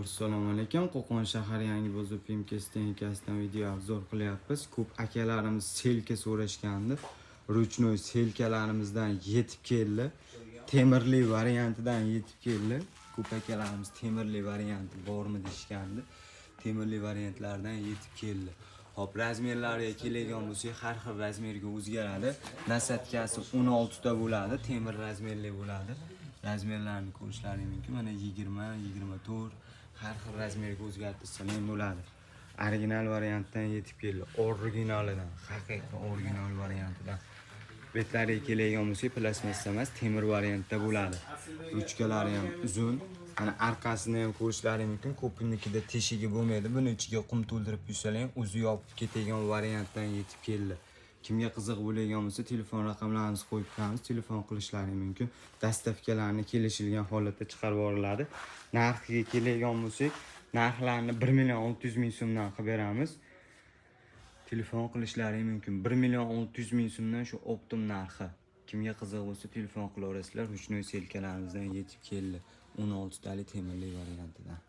Assalomu alaykum. Qo'qon shahar yangi bozor PMKS texnikasidan video obzor qilyapmiz. Ko'p akalarimiz selka so'rashgandi. Ruchnoy selkalarimizdan yetib keldi. Temirli variantidan yetib keldi. Ko'p akalarimiz temirli varianti bormi deyishgandi. Temirli variantlardan yetib keldi. Hop, razmerlariga keladigan bo'lsak, har xil razmerga o'zgaradi. Nasatkasi 16 ta bo'ladi, temir razmerli bo'ladi. Razmerlarni ko'rishlaringiz mumkin. Mana 20, 24 har xil razmerga o'zgartirsa ham bo'ladi. Original variantdan yetib keldi. Originalidan, haqiqiy original variantidan. Betlariga keladigan bo'lsak, plasmassa emas, temir variantda bo'ladi. Ruchkalari ham uzun. Ana arkasini ham ko'rishlaringiz mumkin. Ko'pinlikida teshigi bo'lmaydi. Buni ichiga qum to'ldirib yursalar, o'zi yopib ketadigan variantdan yetib keldi. Kimga qiziq bo'ladigan bo'lsa, telefon raqamlarimizni qo'yib qo'yamiz, telefon qilishlaringiz mumkin. Dastavkalarni kelishilgan holatda chiqarib yuboriladi. Narxiga keladigan bo'lsak, narxlarni 1.600.000 so'mdan qilib beramiz. Telefon qilishlaringiz mumkin. 1.600.000 so'mdan shu optim narxi. Kimga qiziq bo'lsa, telefon qilaverasizlar. Ruchnoy selkalarimizdan yetib keldi. 16 tali temirli variantidan.